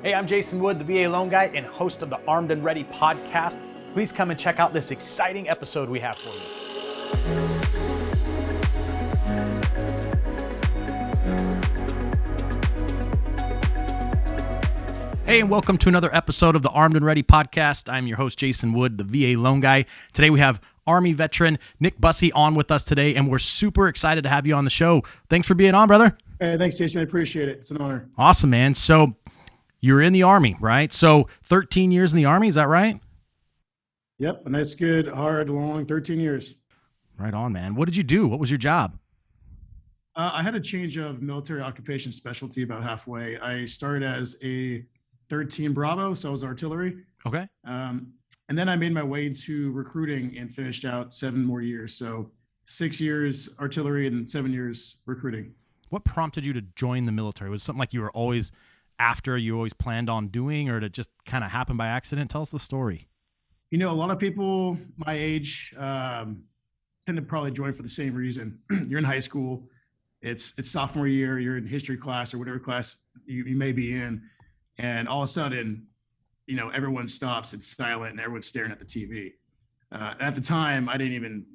Hey, I'm Jason Wood, the VA Loan Guy and host of the Armed and Ready podcast. Please come and check out this exciting episode we have for you. Hey, and welcome to another episode of the Armed and Ready podcast. I'm your host, Jason Wood, the VA Loan Guy. Today we have Army veteran Nick Bussie on with us today, and we're super excited to have you on the show. Thanks for being on, brother. Hey, thanks, Jason. I appreciate it. It's an honor. Awesome, man. So you're in the Army, right? So 13 years in the Army, is that right? Yep. A nice, good, hard, long 13 years. Right on, man. What did you do? What was your job? I had a change of military occupation specialty about halfway. I started as a 13 Bravo, so I was artillery. Okay. And then I made my way into recruiting and finished out 7 more years. So 6 years artillery and 7 years recruiting. What prompted you to join the military? Was it something like you were always after, you always planned on doing, or did it just kind of happen by accident? Tell us the story. You know, a lot of people my age tend to probably join for the same reason. You're in high school. It's sophomore year. You're in history class or whatever class you may be in. And all of a sudden, you know, everyone stops, it's silent, and everyone's staring at the TV. At the time, I didn't even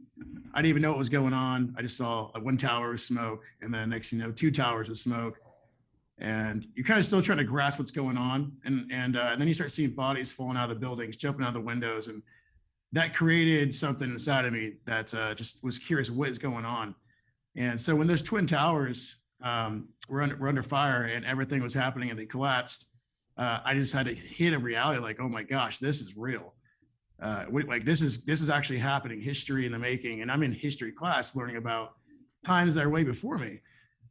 know what was going on. I just saw one tower of smoke, and then next thing you know, 2 towers of smoke. And you're kind of still trying to grasp what's going on. And then you start seeing bodies falling out of the buildings, jumping out of the windows. And that created something inside of me that just was curious what is going on. And so when those twin towers were under fire and everything was happening and they collapsed, I just had to hit a reality like, oh my gosh, this is real. This is actually happening, history in the making. And I'm in history class learning about times that are way before me.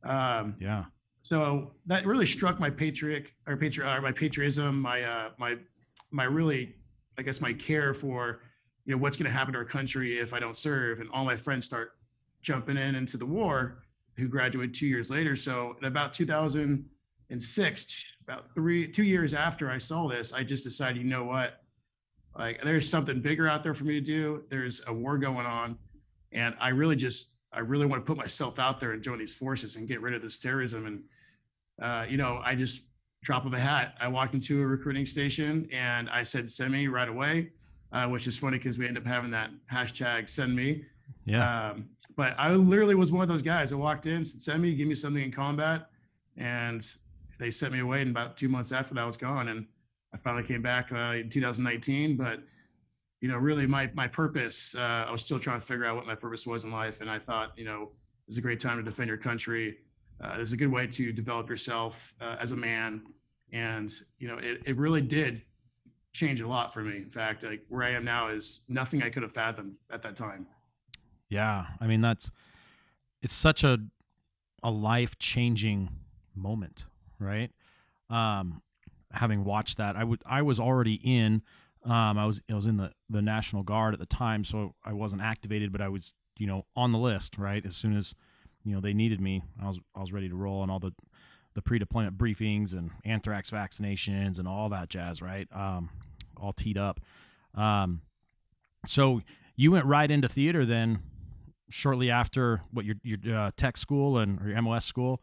Yeah. So that really struck my my patriotism, my really, I guess, my care for, you know, what's going to happen to our country if I don't serve. And all my friends start jumping into the war who graduated 2 years later. So in about 2006, about 2 years after I saw this, I just decided, you know what, like there's something bigger out there for me to do. There's a war going on. And I really want to put myself out there and join these forces and get rid of this terrorism. And, you know, I just drop of a hat. I walked into a recruiting station and I said, send me right away, which is funny because we end up having that hashtag send me. Yeah. But I literally was one of those guys that walked in, said, send me, give me something in combat. And they sent me away. And about 2 months after that, I was gone. And I finally came back in 2019. But you know, really my purpose, I was still trying to figure out what my purpose was in life. And I thought, you know, this is a great time to defend your country. This is a good way to develop yourself as a man. And, you know, it really did change a lot for me. In fact, like where I am now is nothing I could have fathomed at that time. Yeah. I mean, it's such a life-changing moment, right? Having watched that, I was already in, I was in the National Guard at the time, so I wasn't activated, but I was, you know, on the list, right? As soon as, you know, they needed me, I was ready to roll, and all the pre-deployment briefings and anthrax vaccinations and all that jazz, right? All teed up. So you went right into theater then, shortly after what your tech school or your MOS school.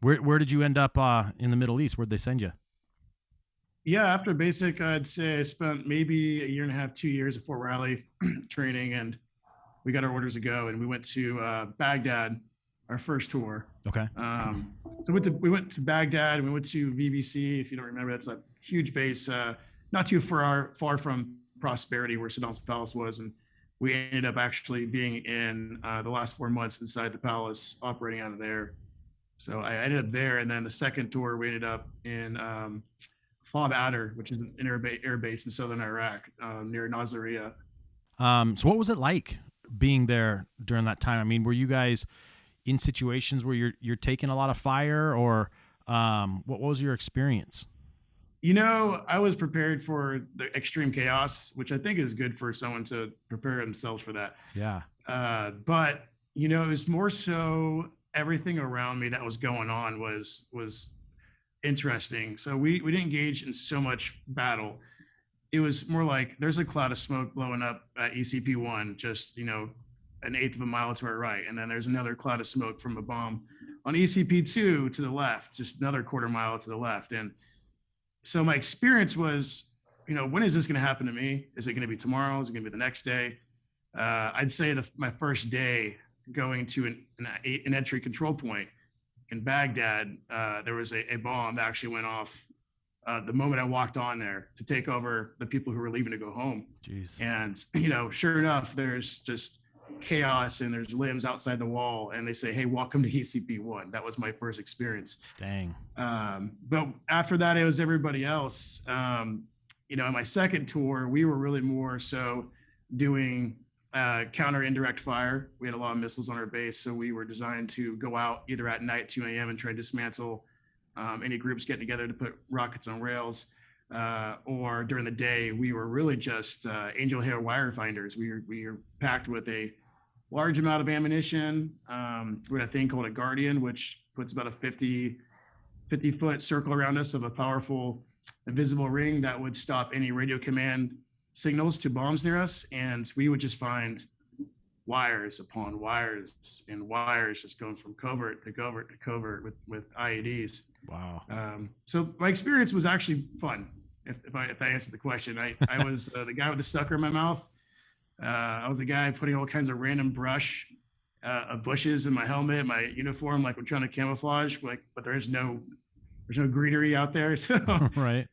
Where did you end up in the Middle East? Where'd they send you? Yeah, after basic, I'd say I spent maybe 1.5 years, 2 years at Fort Riley training, and we got our orders to go, and we went to Baghdad, our first tour. Okay. So we went to Baghdad, and we went to VBC. If you don't remember, that's a huge base, not too far from Prosperity, where Saddam's palace was, and we ended up actually being in the last 4 months inside the palace, operating out of there. So I ended up there, and then the second tour, we ended up in Fob Adder, which is an air base in southern Iraq, near Nasiriyah. So what was it like being there during that time? I mean, were you guys in situations where you're taking a lot of fire, or what was your experience? You know, I was prepared for the extreme chaos, which I think is good for someone to prepare themselves for that. Yeah. But, you know, it was more so everything around me that was going on was interesting. So we didn't engage in so much battle. It was more like there's a cloud of smoke blowing up at ECP1, just, you know, an eighth of a mile to our right. And then there's another cloud of smoke from a bomb on ECP2 to the left, just another quarter mile to the left. And so my experience was, when is this going to happen to me? Is it going to be tomorrow? Is it going to be the next day? I'd say my first day going to an entry control point in Baghdad, there was a bomb that actually went off the moment I walked on there to take over the people who were leaving to go home. Jeez. And, sure enough, there's just chaos and there's limbs outside the wall. And they say, hey, welcome to ECP1. That was my first experience. Dang. But after that, it was everybody else. In my second tour, we were really more so doing counter indirect fire. We had a lot of missiles on our base. So we were designed to go out either at night, 2 a.m. and try to dismantle any groups getting together to put rockets on rails, or during the day, we were really just angel hair wire finders. We were packed with a large amount of ammunition. We had a thing called a Guardian, which puts about a 50-foot circle around us of a powerful invisible ring that would stop any radio command signals to bombs near us. And we would just find wires upon wires and wires just going from covert to covert to covert with IEDs. Wow. So my experience was actually fun. If I answered the question, I was the guy with the sucker in my mouth. I was the guy putting all kinds of random brush of bushes in my helmet, my uniform, like we're trying to camouflage, but there's no greenery out there. So right.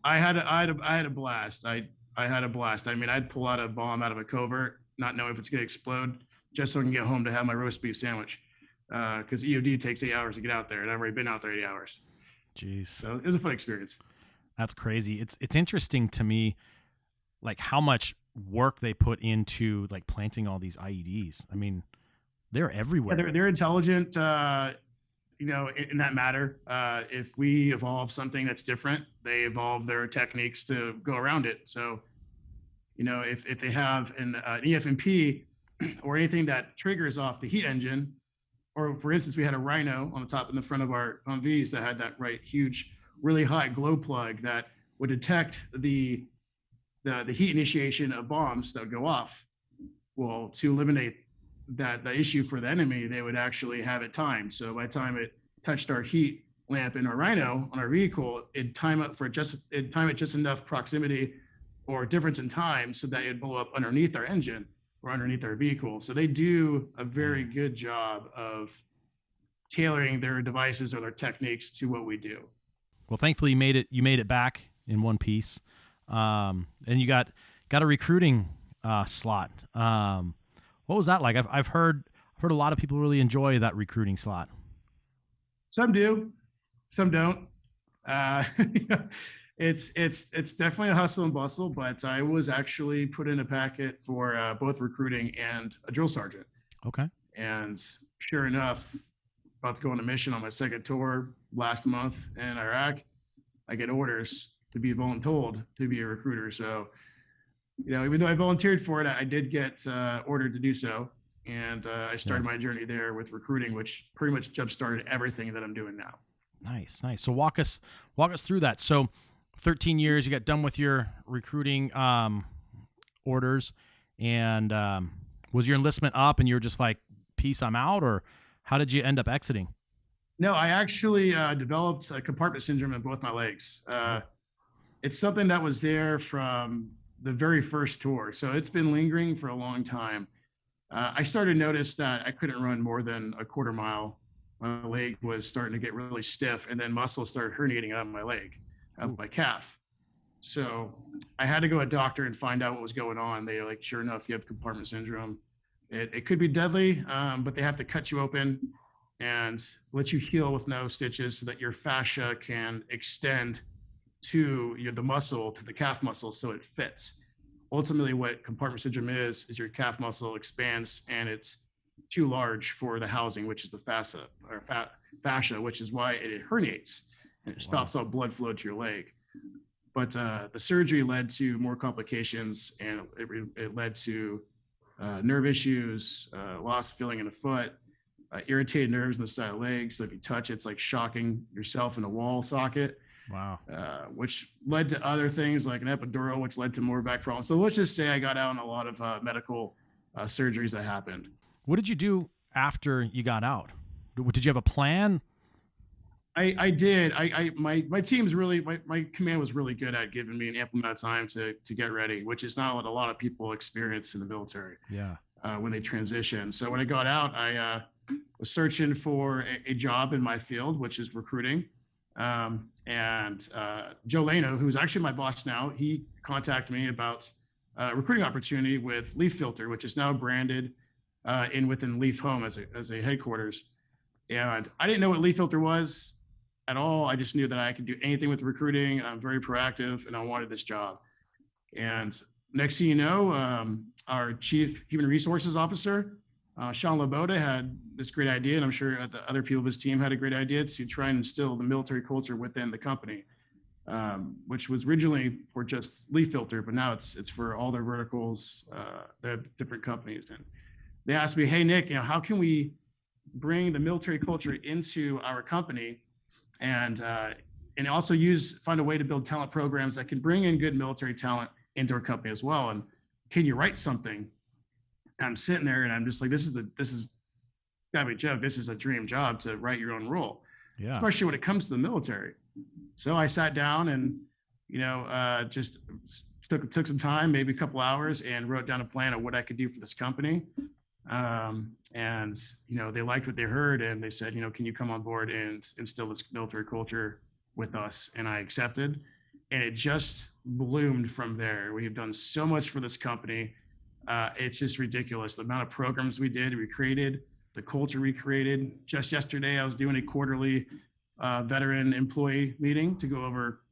I had a blast. I had a blast. I mean, I'd pull out a bomb out of a covert, not knowing if it's going to explode, just so I can get home to have my roast beef sandwich. Because EOD takes 8 hours to get out there, and I've already been out there 8 hours. Jeez. So it was a fun experience. That's crazy. It's interesting to me, like how much work they put into like planting all these IEDs. I mean, they're everywhere. Yeah, they're intelligent, in that matter. If we evolve something that's different, they evolve their techniques to go around it. So, if they have an EFMP or anything that triggers off the heat engine, or for instance, we had a Rhino on the top and the front of our Humvees that had that huge, really hot glow plug that would detect the heat initiation of bombs that would go off. Well, to eliminate the issue for the enemy, they would actually have it timed. So by the time it touched our heat lamp in our Rhino on our vehicle, it'd time it just enough proximity or difference in time so that it'd blow up underneath our engine or underneath our vehicle. So they do a very good job of tailoring their devices or their techniques to what we do. Well, thankfully you made it back in one piece. And you got a recruiting slot. What was that like? I've heard a lot of people really enjoy that recruiting slot. Some do, some don't. It's definitely a hustle and bustle, but I was actually put in a packet for both recruiting and a drill sergeant. Okay. And sure enough, about to go on a mission on my second tour last month in Iraq, I get orders to be voluntold to be a recruiter. So, even though I volunteered for it, I did get ordered to do so. And I started my journey there with recruiting, which pretty much jump-started everything that I'm doing now. Nice. So walk us through that. So 13 years, you got done with your recruiting orders, and was your enlistment up and you were just like, peace, I'm out? Or how did you end up exiting? No, I actually developed a compartment syndrome in both my legs. It's something that was there from the very first tour. So it's been lingering for a long time. I started to notice that I couldn't run more than a quarter mile. My leg was starting to get really stiff, and then muscles started herniating out of my leg, out of my calf. So I had to go to a doctor and find out what was going on. They were like, sure enough, you have compartment syndrome. It could be deadly, but they have to cut you open and let you heal with no stitches so that your fascia can extend to the muscle, to the calf muscle, so it fits. Ultimately, what compartment syndrome is your calf muscle expands and it's too large for the housing, which is the fascia, which is why it herniates and it stops all blood flow to your leg. But the surgery led to more complications, and it led to nerve issues, loss of feeling in the foot, irritated nerves in the side of the leg. So if you touch it, it's like shocking yourself in a wall socket. Wow. Which led to other things like an epidural, which led to more back problems. So let's just say I got out on a lot of medical surgeries that happened. What did you do after you got out? Did you have a plan? I did. My team's really, my command was really good at giving me an ample amount of time to get ready, which is not what a lot of people experience in the military Yeah. when they transition. So when I got out, I was searching for a job in my field, which is recruiting. And Joe Lano, who's actually my boss now, he contacted me about a recruiting opportunity with LeafFilter, which is now branded within Leaf Home as a headquarters. And I didn't know what LeafFilter was at all. I just knew that I could do anything with recruiting. I'm very proactive, and I wanted this job. And next thing you know, our chief human resources officer, Sean Laboda, had this great idea, and I'm sure the other people of his team had a great idea to try and instill the military culture within the company, which was originally for just LeafFilter, but now it's for all their verticals, their different companies. And they asked me, "Hey Nick, how can we bring the military culture into our company, and also find a way to build talent programs that can bring in good military talent into our company as well? And can you write something?" And I'm sitting there and I'm just like, this is gotta be a joke. This is a dream job to write your own role, especially when it comes to the military. So I sat down and just took some time, maybe a couple hours, and wrote down a plan of what I could do for this company. And they liked what they heard, and they said, can you come on board and instill this military culture with us? And I accepted, and it just bloomed from there. We have done so much for this company. It's just ridiculous. The amount of programs we did, we created, the culture we created. Just yesterday, I was doing a quarterly veteran employee meeting to go over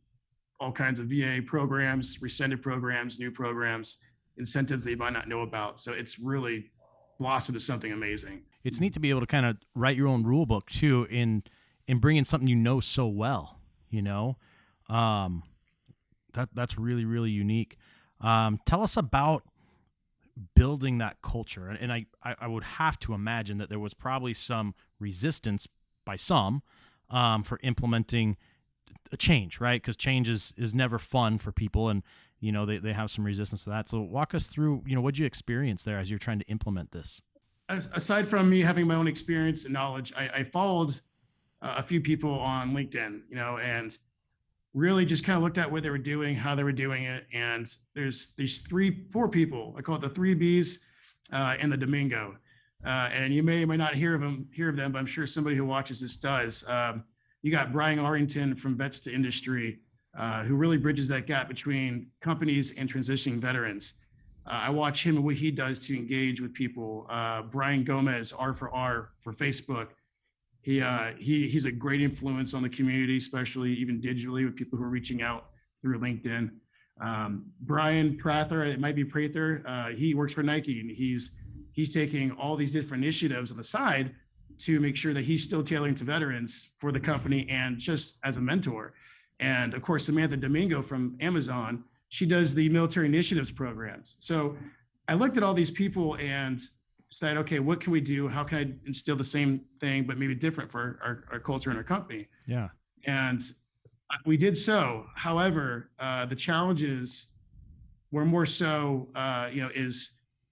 all kinds of VA programs, rescinded programs, new programs, incentives that you might not know about. So it's really blossomed to something amazing. It's neat to be able to kind of write your own rule book too, in bring in something so well. That's really, really unique. Tell us about building that culture. And I would have to imagine that there was probably some resistance by some for implementing a change, right? Because change is never fun for people, and they have some resistance to that. So walk us through, what'd you experience there as you're trying to implement this? Aside from me having my own experience and knowledge, I followed a few people on LinkedIn, and really just kind of looked at what they were doing, how they were doing it. And there's these 4 people, I call it the 3 Bs and the Domingo. And you may or may not hear of them, but I'm sure somebody who watches this does. You got Brian Arrington from Vets to Industry, who really bridges that gap between companies and transitioning veterans. I watch him and what he does to engage with people. Brian Gomez, R4R for Facebook. He's a great influence on the community, especially even digitally with people who are reaching out through LinkedIn. Brian Prather, it might be Prather, he works for Nike, and he's taking all these different initiatives on the side to make sure that he's still tailoring to veterans for the company and just as a mentor. And of course, Samantha Domingo from Amazon, she does the military initiatives programs. So I looked at all these people and said, okay, what can we do? How can I instill the same thing, but maybe different for our culture and our company? Yeah. And we did so. However, the challenges were more so,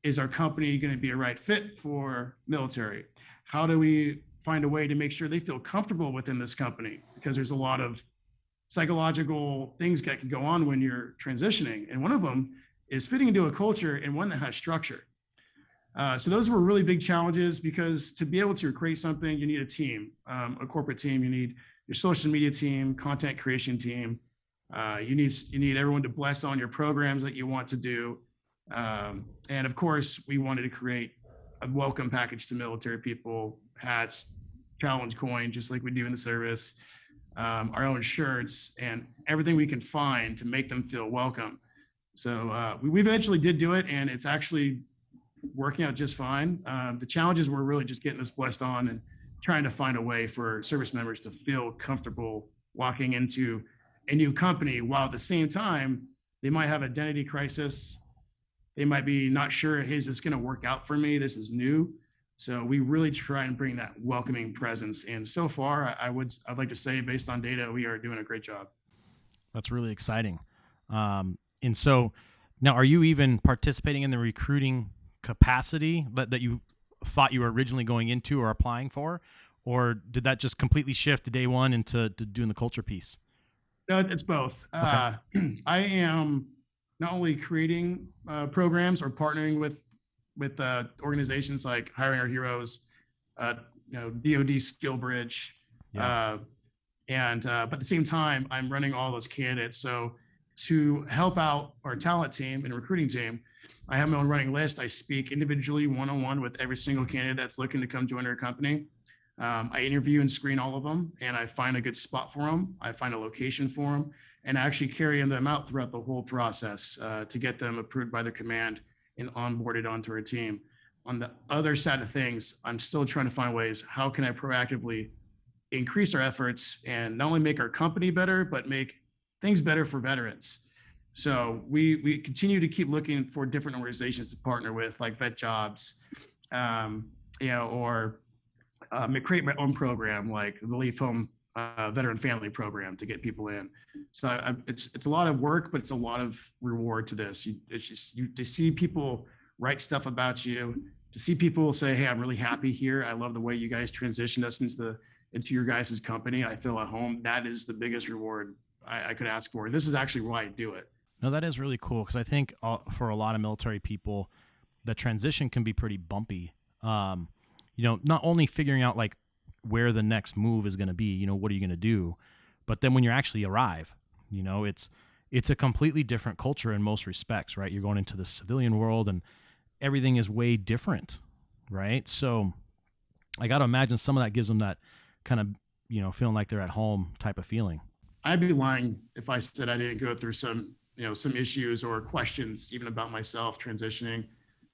is our company going to be a right fit for military? How do we find a way to make sure they feel comfortable within this company? Because there's a lot of psychological things that can go on when you're transitioning. And one of them is fitting into a culture and one that has structure. So those were really big challenges, because to be able to create something, you need a team, a corporate team. You need your social media team, content creation team. You need everyone to bless on your programs that you want to do. And of course, we wanted to create a welcome package to military people, hats, challenge coin, just like we do in the service, our own shirts, and everything we can find to make them feel welcome. So we eventually did do it, and it's actually working out just fine. The challenges were really just getting us blessed on and trying to find a way for service members to feel comfortable walking into a new company, while at the same time, they might have identity crisis. They might be not sure, hey, is this going to work out for me? This is new. So we really try and bring that welcoming presence. And so far, I'd like to say, based on data, we are doing a great job. That's really exciting. And so now, are you even participating in the recruiting capacity that you thought you were originally going into or applying for, or did that just completely shift day one into doing the culture piece? No, it's both. Okay. I am not only creating programs or partnering with organizations like Hiring Our Heroes, uh, DoD SkillBridge, Yeah. uh, but at the same time, I'm running all those candidates. So to help out our talent team and recruiting team, I have my own running list. I speak individually, one-on-one with every single candidate that's looking to come join our company. I interview and screen all of them, and I find a good spot for them. I find a location for them, and I actually carry them out throughout the whole process to get them approved by the command and onboarded onto our team. On the other side of things, I'm still trying to find ways, how can I proactively increase our efforts and not only make our company better, but make things better for veterans. So we continue to keep looking for different organizations to partner with, like Vet Jobs, or create my own program like the Leaf Home Veteran Family Program to get people in. So it's a lot of work, but it's a lot of reward to this. To see people write stuff about you, to see people say, "Hey, I'm really happy here. I love the way you guys transitioned us into your guys' company. I feel at home." That is the biggest reward I could ask for. This is actually why I do it. No, that is really cool, because I think for a lot of military people, the transition can be pretty bumpy. Not only figuring out like where the next move is going to be, what are you going to do, but then when you actually arrive, it's a completely different culture in most respects, right? You're going into the civilian world and everything is way different, right? So I got to imagine some of that gives them that kind of, feeling like they're at home type of feeling. I'd be lying if I said I didn't go through some issues or questions even about myself transitioning,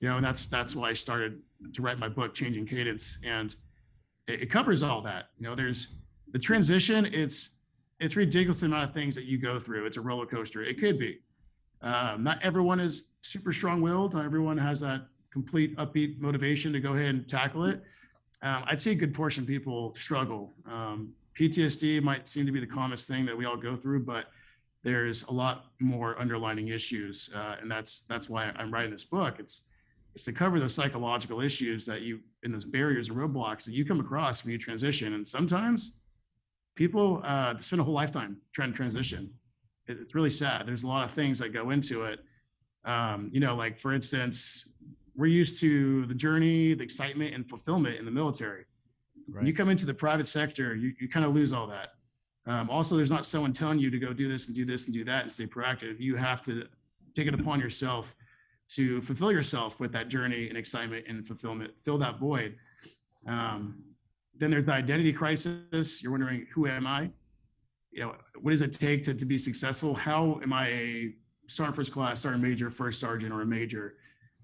and that's why I started to write my book, Changing Cadence. And it covers all that. There's the transition. It's ridiculous amount of things that you go through. It's a roller coaster. It could be. Not everyone is super strong-willed. Not everyone has that complete upbeat motivation to go ahead and tackle it. I'd say a good portion of people struggle. PTSD might seem to be the commonest thing that we all go through, but there's a lot more underlying issues, and that's why I'm writing this book. It's to cover those psychological issues and those barriers and roadblocks that you come across when you transition. And sometimes people spend a whole lifetime trying to transition. It's really sad. There's a lot of things that go into it. Like for instance, we're used to the journey, the excitement, and fulfillment in the military. Right. When you come into the private sector, you kind of lose all that. Also, there's not someone telling you to go do this and do this and do that and stay proactive. You have to take it upon yourself to fulfill yourself with that journey and excitement and fulfillment, fill that void. Then there's the identity crisis. You're wondering, who am I? What does it take to be successful? How am I a sergeant first class, sergeant major, first sergeant, or a major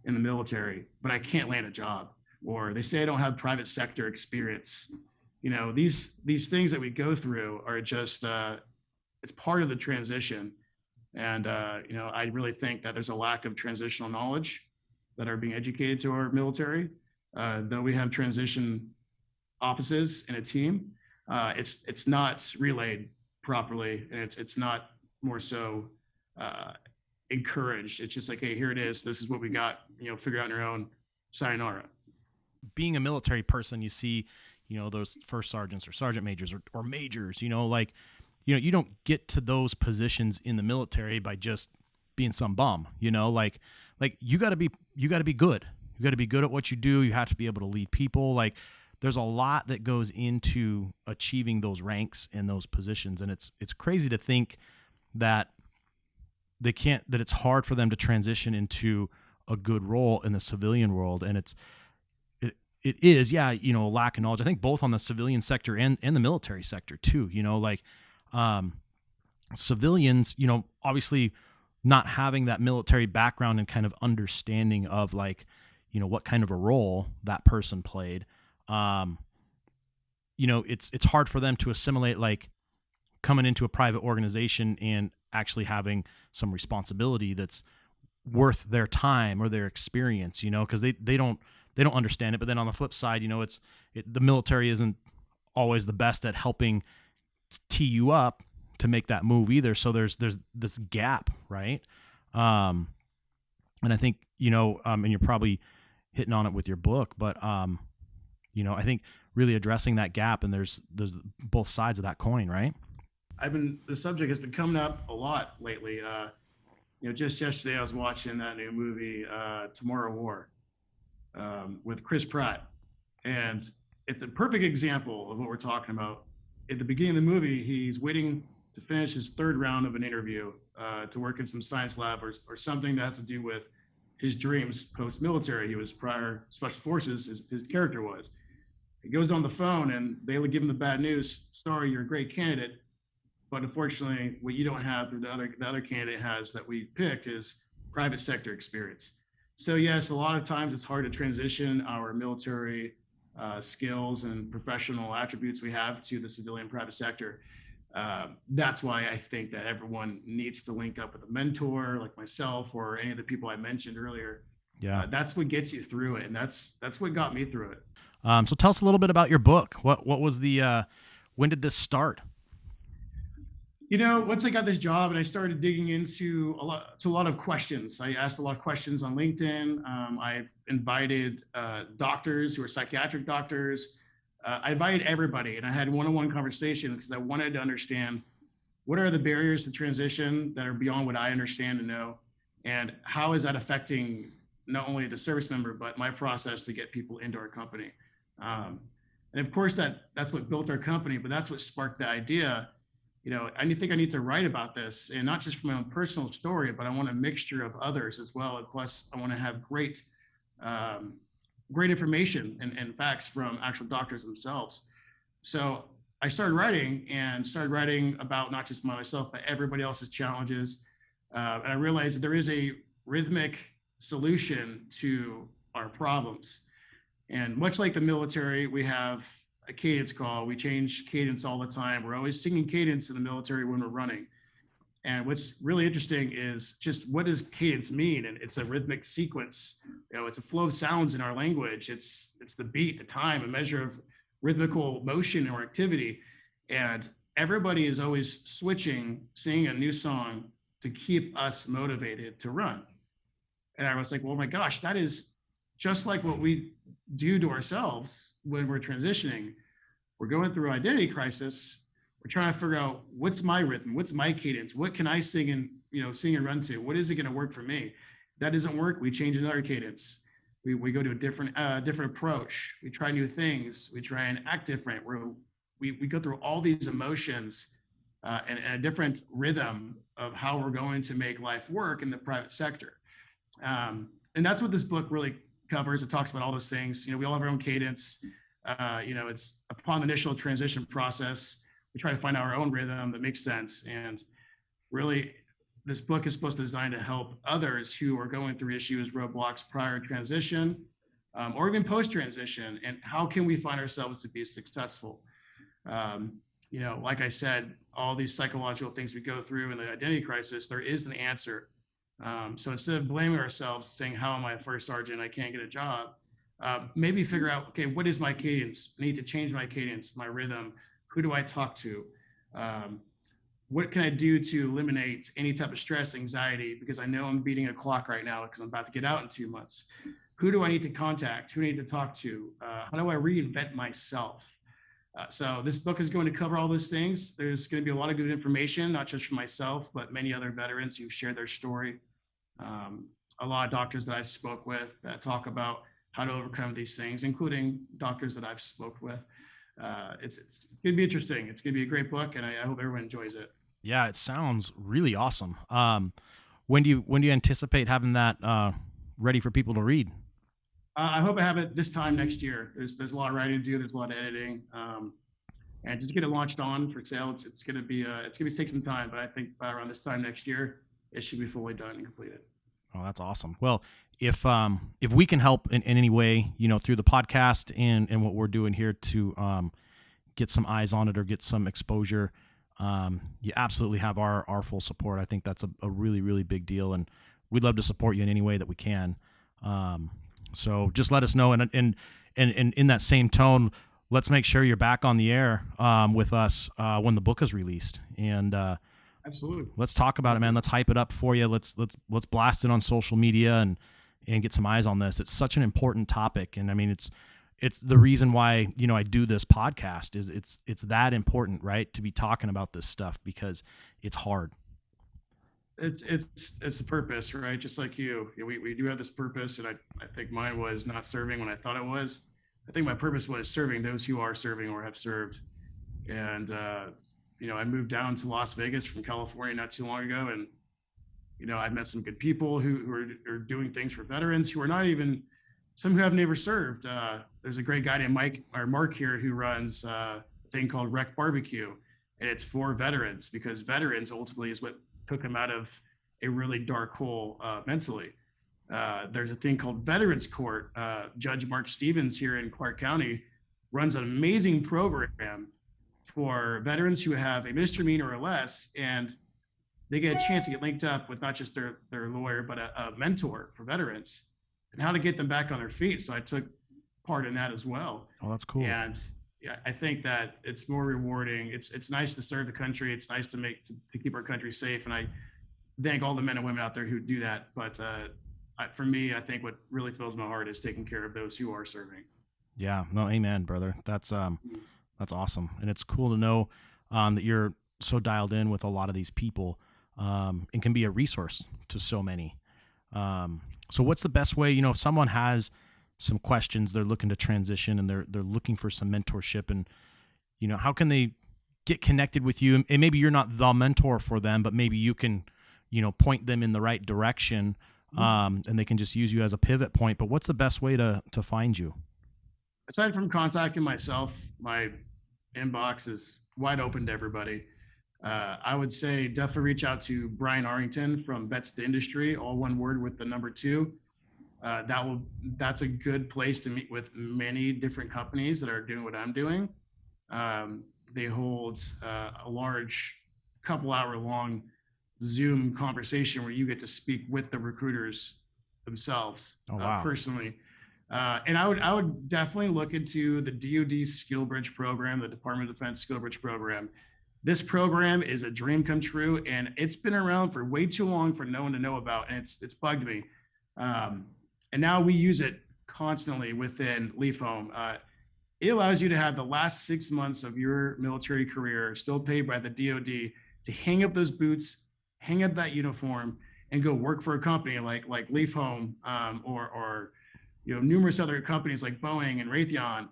in the military, but I can't land a job? Or they say I don't have private sector experience. These things that we go through are just, it's part of the transition. And, I really think that there's a lack of transitional knowledge that are being educated to our military. Though we have transition offices in a team, it's not relayed properly, and it's not more so encouraged. It's just like, hey, here it is. This is what we got, figure out on your own, sayonara. Being a military person, you see, those first sergeants or sergeant majors or majors, you don't get to those positions in the military by just being some bum, like you got to be good. You got to be good at what you do. You have to be able to lead people. Like there's a lot that goes into achieving those ranks and those positions. And it's crazy to think that that it's hard for them to transition into a good role in the civilian world. And it is, a lack of knowledge. I think both on the civilian sector and the military sector too, civilians, obviously not having that military background and kind of understanding of what kind of a role that person played. It's hard for them to assimilate, like coming into a private organization and actually having some responsibility that's worth their time or their experience, because they don't understand it. But then on the flip side, the military isn't always the best at helping tee you up to make that move either. So there's this gap, right? And I think, and you're probably, hitting on it with your book. But I think really addressing that gap, and there's both sides of that coin, right? The subject has been coming up a lot lately. Just yesterday I was watching that new movie, Tomorrow War, with Chris Pratt. And it's a perfect example of what we're talking about. At the beginning of the movie, he's waiting to finish his third round of an interview to work in some science lab or something that has to do with his dreams post-military. He was prior special forces, his character was. He goes on the phone and they give him the bad news. Sorry, you're a great candidate, but unfortunately, what you don't have, or the other candidate has that we picked, is private sector experience. So yes, a lot of times it's hard to transition our military skills and professional attributes we have to the civilian private sector. That's why I think that everyone needs to link up with a mentor like myself or any of the people I mentioned earlier. Yeah, that's what gets you through it, and that's what got me through it. So tell us a little bit about your book. What was when did this start? Once I got this job and I started digging into a lot of questions, I asked a lot of questions on LinkedIn. I've invited doctors who are psychiatric doctors. I invited everybody, and I had one-on-one conversations because I wanted to understand what are the barriers to transition that are beyond what I understand and know, and how is that affecting not only the service member, but my process to get people into our company. And of course, that's what built our company, but that's what sparked the idea. I think I need to write about this, and not just for my own personal story, but I want a mixture of others as well. And plus, I want to have great information and facts from actual doctors themselves. So I started writing about not just myself, but everybody else's challenges. And I realized that there is a rhythmic solution to our problems. And much like the military, we have a cadence call. We change cadence all the time. We're always singing cadence in the military when we're running. And what's really interesting is just what does cadence mean? And it's a rhythmic sequence. It's a flow of sounds in our language. It's the beat, the time, a measure of rhythmical motion or activity. And everybody is always switching, singing a new song to keep us motivated to run. And I was like, well, my gosh, that is just like what we do to ourselves when we're transitioning. We're going through an identity crisis. We're trying to figure out what's my rhythm, what's my cadence, what can I sing and run to? What is it going to work for me? If that doesn't work, we change another cadence. We go to a different approach. We try new things. We try and act different. We go through all these emotions and a different rhythm of how we're going to make life work in the private sector. And that's what this book really covers. It talks about all those things. We all have our own cadence. It's upon the initial transition process, we try to find our own rhythm that makes sense. And really, this book is supposed to design to help others who are going through issues, roadblocks prior to transition, or even post-transition. And how can we find ourselves to be successful? Like I said, all these psychological things we go through in the identity crisis, there is an answer. So instead of blaming ourselves, saying, how am I a first sergeant? I can't get a job. Maybe figure out, okay, what is my cadence? I need to change my cadence, my rhythm. Who do I talk to? What can I do to eliminate any type of stress, anxiety? Because I know I'm beating a clock right now because I'm about to get out in 2 months. Who do I need to contact? Who do I need to talk to? How do I reinvent myself? So this book is going to cover all those things. There's going to be a lot of good information, not just for myself, but many other veterans who've shared their story. A lot of doctors that I spoke with that talk about how to overcome these things, including doctors that I've spoke with. It's going to be interesting. It's going to be a great book, and I hope everyone enjoys it. Yeah, it sounds really awesome. When do you anticipate having that ready for people to read? I hope I have it this time next year. There's a lot of writing to do. There's a lot of editing, and just get it launched on for sale. It's going to take some time, but I think by around this time next year, it should be fully done and completed. Oh, that's awesome. Well, if we can help in any way, through the podcast and what we're doing here to get some eyes on it or get some exposure, you absolutely have our full support. I think that's a really, really big deal, and we'd love to support you in any way that we can. So just let us know, and in that same tone, let's make sure you're back on the air with us when the book is released, and absolutely, let's talk about it, man. Let's hype it up for you. Let's blast it on social media, and and get some eyes on this. It's such an important topic. And I mean, it's the reason why, you know, I do this podcast is it's that important, right? To be talking about this stuff because it's hard. It's a purpose, right? Just like you, we do have this purpose, and I think mine was not serving when I thought it was. I think my purpose was serving those who are serving or have served. And you know, I moved down to Las Vegas from California not too long ago, and you know, I've met some good people who are doing things for veterans who are not even, some who have never served. There's a great guy named Mark here who runs a thing called Rec Barbecue, and it's for veterans because veterans ultimately is what took him out of a really dark hole mentally. There's a thing called Veterans Court. Judge Mark Stevens here in Clark County runs an amazing program for veterans who have a misdemeanor or less, and they get a chance to get linked up with not just their lawyer, but a mentor for veterans and how to get them back on their feet. So I took part in that as well. Oh, that's cool. And yeah, I think that it's more rewarding. It's nice to serve the country. It's nice to keep our country safe. And I thank all the men and women out there who do that. But for me, I think what really fills my heart is taking care of those who are serving. Yeah, no, amen, brother. That's awesome. And it's cool to know that you're so dialed in with a lot of these people and can be a resource to so many. So what's the best way, you know, if someone has some questions, they're looking to transition and they're looking for some mentorship, and, you know, how can they get connected with you? And maybe you're not the mentor for them, but maybe you can, you know, point them in the right direction, and they can just use you as a pivot point. But what's the best way to find you? Aside from contacting myself, my inbox is wide open to everybody. I would say definitely reach out to Brian Arrington from Vets to Industry, all one word with the number 2. That's a good place to meet with many different companies that are doing what I'm doing. They hold a large couple-hour long Zoom conversation where you get to speak with the recruiters themselves. Oh, wow. Personally. And I would definitely look into the DoD SkillBridge program, the Department of Defense SkillBridge program. This program is a dream come true, and it's been around for way too long for no one to know about, and it's bugged me. And now we use it constantly within Leaf Home. It allows you to have the last 6 months of your military career still paid by the DoD to hang up those boots, hang up that uniform, and go work for a company like Leaf Home, or you know, numerous other companies like Boeing and Raytheon,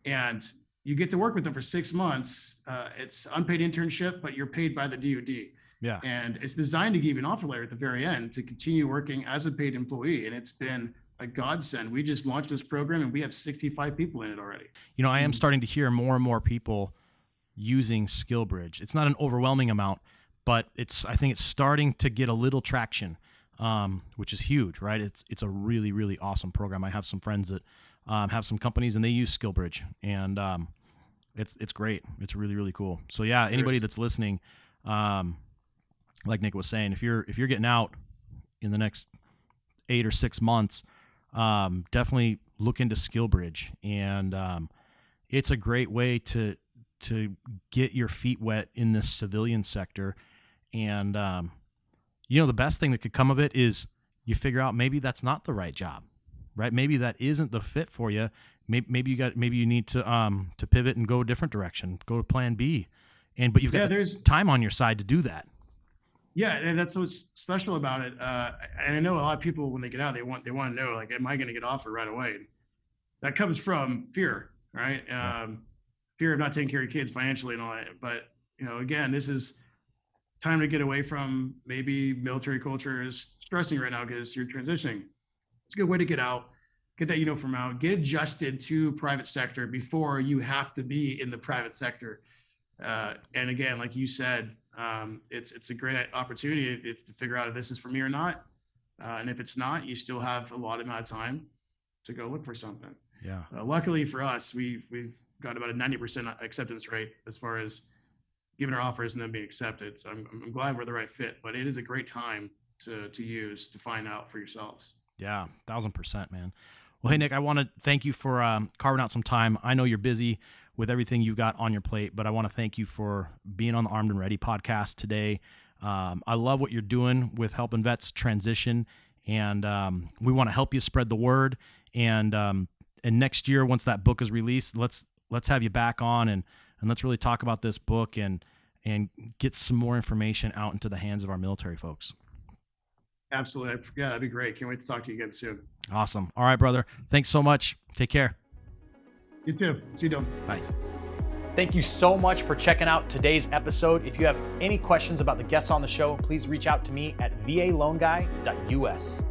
and you get to work with them for 6 months. It's unpaid internship, but you're paid by the DoD. Yeah. And it's designed to give you an offer letter at the very end to continue working as a paid employee. And it's been a godsend. We just launched this program and we have 65 people in it already. You know, I am starting to hear more and more people using SkillBridge. It's not an overwhelming amount, but I think it's starting to get a little traction, which is huge, right? It's a really, really awesome program. I have some friends that have some companies and they use SkillBridge, and it's great. It's really, really cool. So yeah, anybody that's listening, like Nick was saying, if you're getting out in the next 8 or 6 months, definitely look into SkillBridge, and it's a great way to get your feet wet in this civilian sector. And you know, the best thing that could come of it is you figure out maybe that's not the right job, right? Maybe that isn't the fit for you. Maybe you need to pivot and go a different direction, go to plan B, but you've got time on your side to do that. Yeah, and that's what's special about it. And I know a lot of people, when they get out, they want to know, like, am I going to get offered right away? That comes from fear, right? Fear of not taking care of kids financially and all that. But, you know, again, this is time to get away from maybe military culture is stressing right now because you're transitioning. It's a good way to get out, get that uniform out, get adjusted to private sector before you have to be in the private sector. And again, like you said, it's a great opportunity to figure out if this is for me or not. And if it's not, you still have a lot amount of time to go look for something. Yeah. Luckily for us, we've got about a 90% acceptance rate as far as giving our offers and then being accepted. So I'm glad we're the right fit, but it is a great time to use to find out for yourselves. Yeah, 1,000%, man. Well, hey, Nick, I want to thank you for carving out some time. I know you're busy with everything you've got on your plate, but I want to thank you for being on the Armed and Ready podcast today. I love what you're doing with helping vets transition, And we want to help you spread the word. And next year, once that book is released, let's have you back on and let's really talk about this book and get some more information out into the hands of our military folks. Absolutely. Yeah, that'd be great. Can't wait to talk to you again soon. Awesome. All right, brother. Thanks so much. Take care. You too. See you, Dylan. Bye. Thank you so much for checking out today's episode. If you have any questions about the guests on the show, please reach out to me at valoanguy.us.